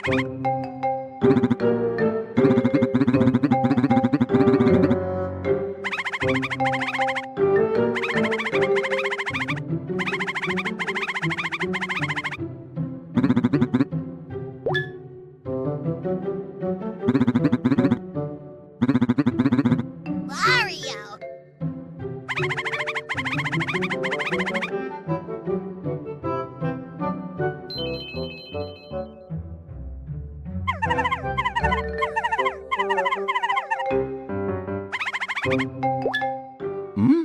Mario! Hmm?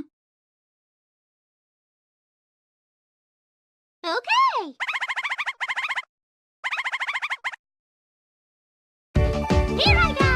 Okay! Here I go!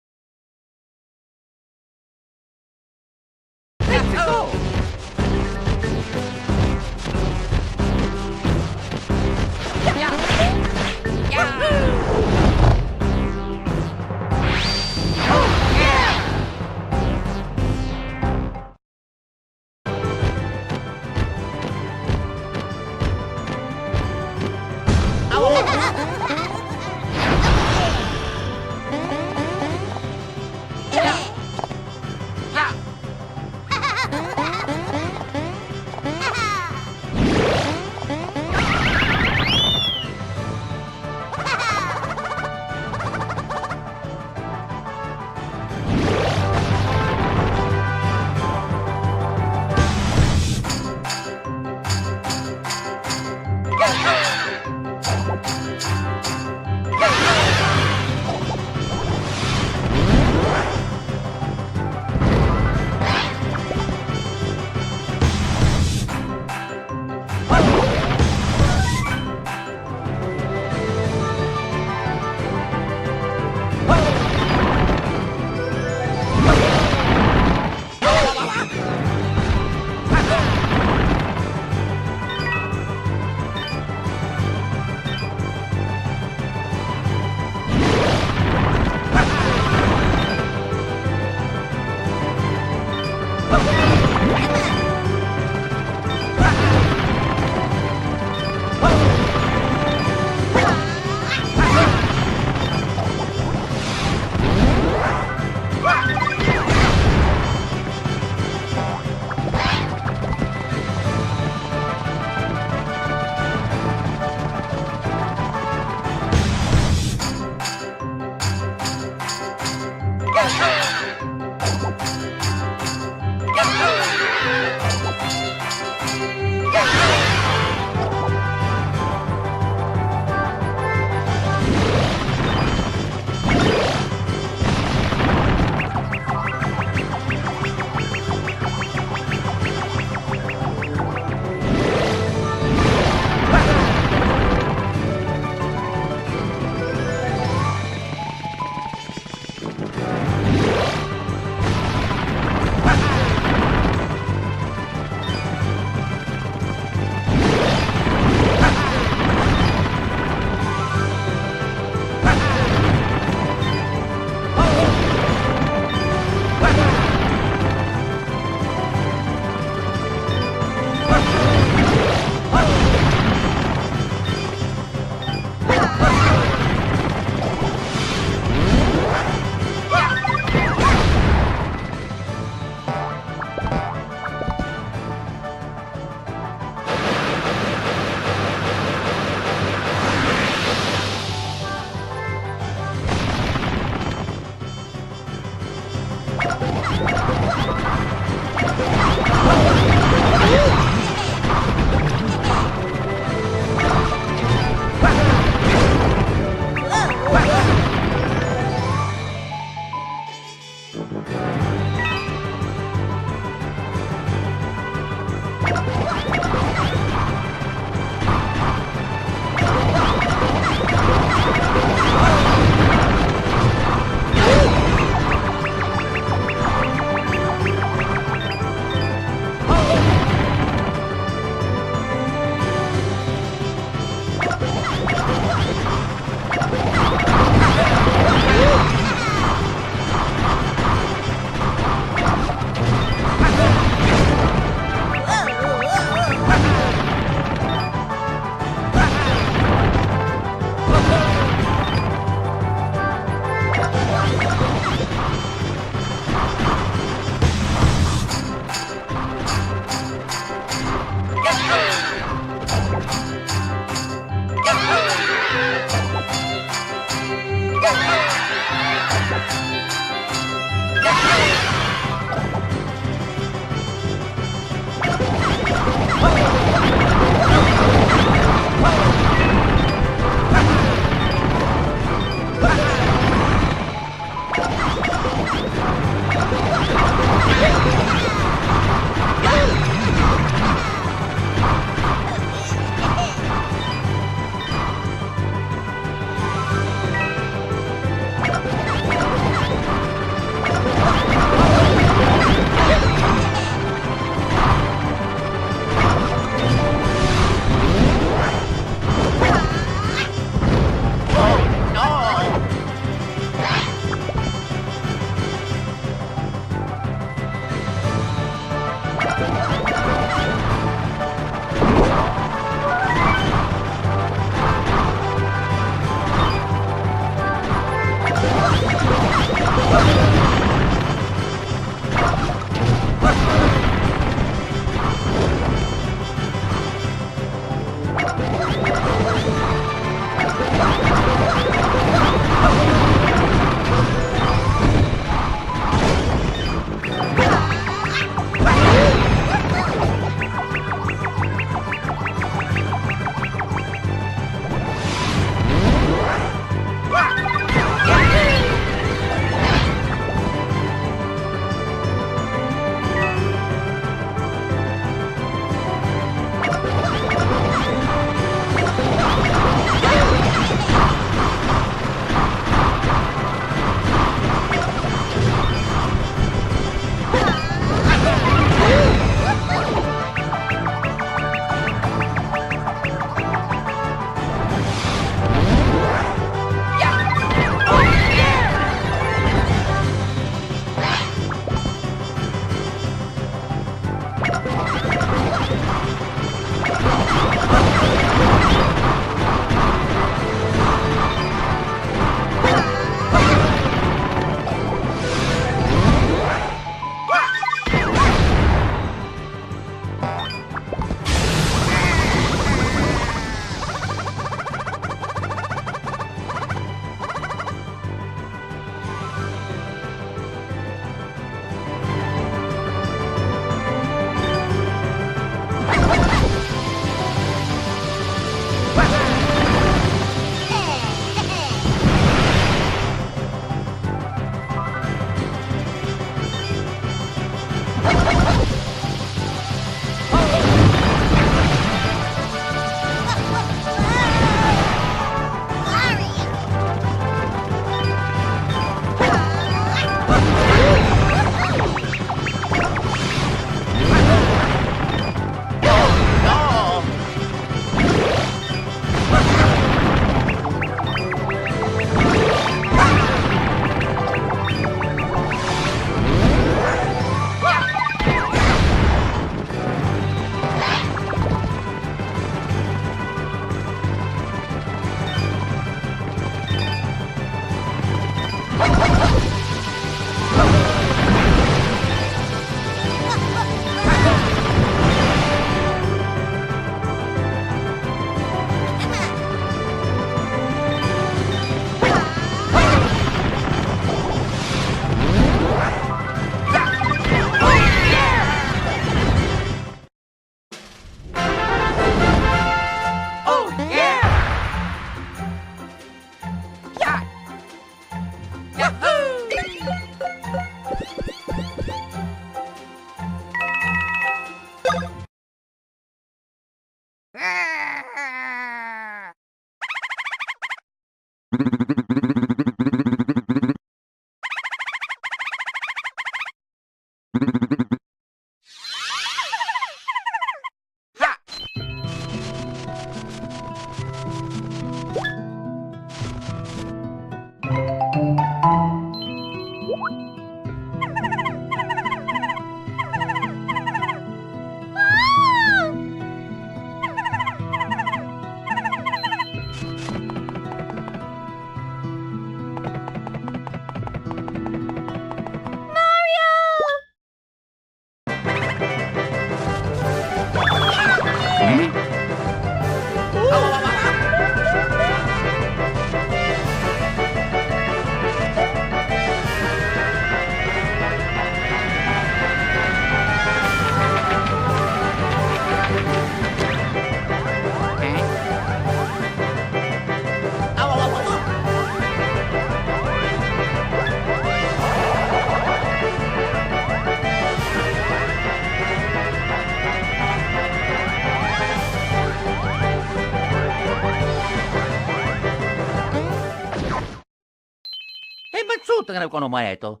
ba't suot nga ko no maya ito?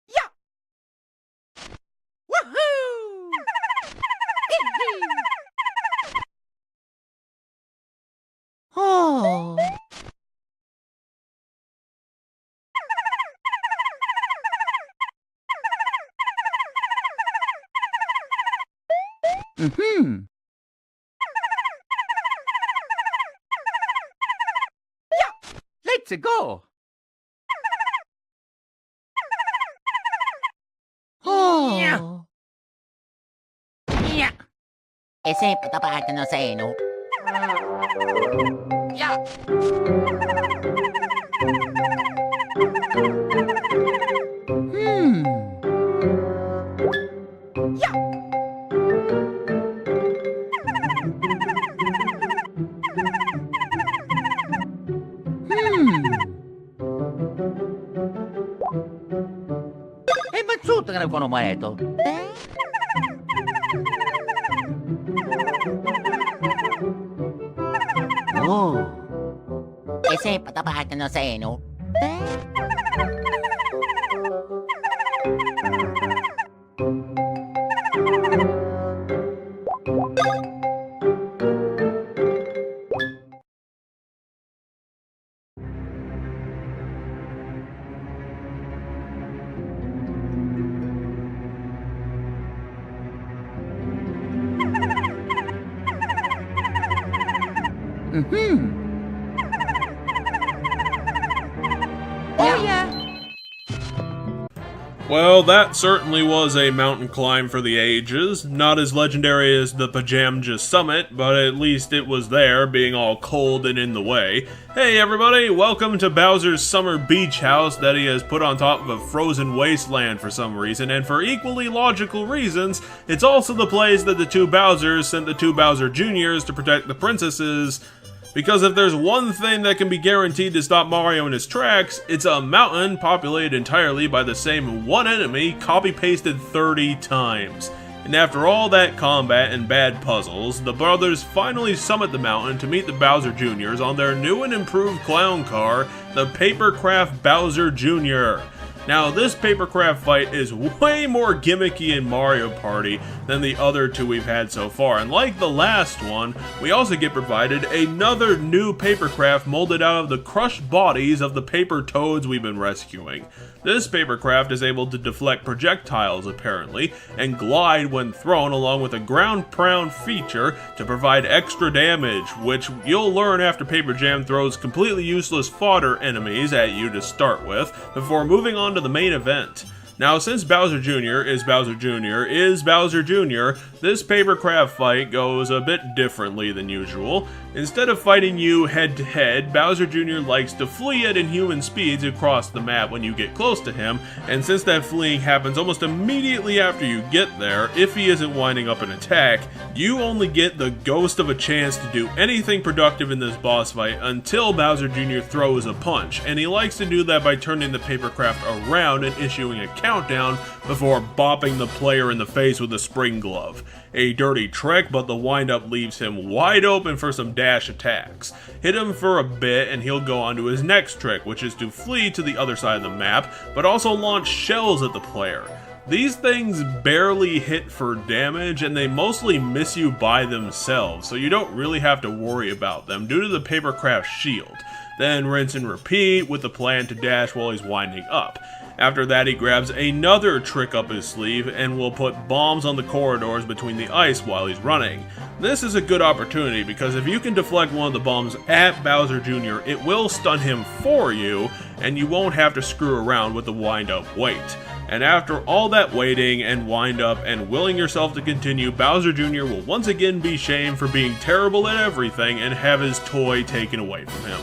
Yeah. Woohoo! Oh. Mm-hmm. Yeah. Let's go. Oh. Yeah. Ese patapaan na sa eno. Yeah. Hmm. Yeah. Ba't suot nga ko no maya ito? Oh. Ese patapaan na sa eno. Mm-hmm. Oh yeah. Well, that certainly was a mountain climb for the ages. Not as legendary as the Pajamja Summit, but at least it was there, being all cold and in the way. Hey everybody, welcome to Bowser's summer beach house that he has put on top of a frozen wasteland for some reason, and for equally logical reasons, it's also the place that the two Bowsers sent the two Bowser Juniors to protect the princesses. Because if there's one thing that can be guaranteed to stop Mario in his tracks, it's a mountain populated entirely by the same one enemy copy-pasted 30 times. And after all that combat and bad puzzles, the brothers finally summit the mountain to meet the Bowser Juniors on their new and improved clown car, the Papercraft Bowser Jr. Now, this Papercraft fight is way more gimmicky in Mario Party than the other two we've had so far, and like the last one, we also get provided another new Papercraft molded out of the crushed bodies of the paper toads we've been rescuing. This Papercraft is able to deflect projectiles, apparently, and glide when thrown, along with a ground pound feature to provide extra damage, which you'll learn after Paper Jam throws completely useless fodder enemies at you to start with, before moving on to the main event. Now, since Bowser Jr. is Bowser Jr. is Bowser Jr., this Papercraft fight goes a bit differently than usual. Instead of fighting you head-to-head, Bowser Jr. likes to flee at inhuman speeds across the map when you get close to him, and since that fleeing happens almost immediately after you get there, if he isn't winding up an attack, you only get the ghost of a chance to do anything productive in this boss fight until Bowser Jr. throws a punch, and he likes to do that by turning the Papercraft around and issuing a countdown before bopping the player in the face with a spring glove. A dirty trick, but the windup leaves him wide open for some dash attacks. Hit him for a bit and he'll go on to his next trick, which is to flee to the other side of the map, but also launch shells at the player. These things barely hit for damage, and they mostly miss you by themselves, so you don't really have to worry about them due to the Papercraft shield. Then rinse and repeat with the plan to dash while he's winding up. After that, he grabs another trick up his sleeve and will put bombs on the corridors between the ice while he's running. This is a good opportunity because if you can deflect one of the bombs at Bowser Jr., it will stun him for you, and you won't have to screw around with the wind-up wait. And after all that waiting and wind up and willing yourself to continue, Bowser Jr. will once again be shamed for being terrible at everything and have his toy taken away from him.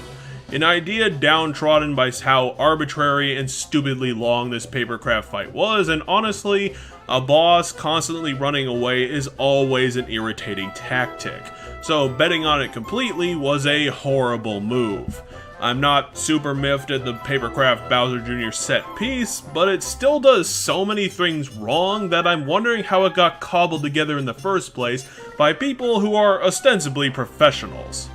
An idea downtrodden by how arbitrary and stupidly long this Papercraft fight was, and honestly, a boss constantly running away is always an irritating tactic, so betting on it completely was a horrible move. I'm not super miffed at the Papercraft Bowser Jr. set piece, but it still does so many things wrong that I'm wondering how it got cobbled together in the first place by people who are ostensibly professionals.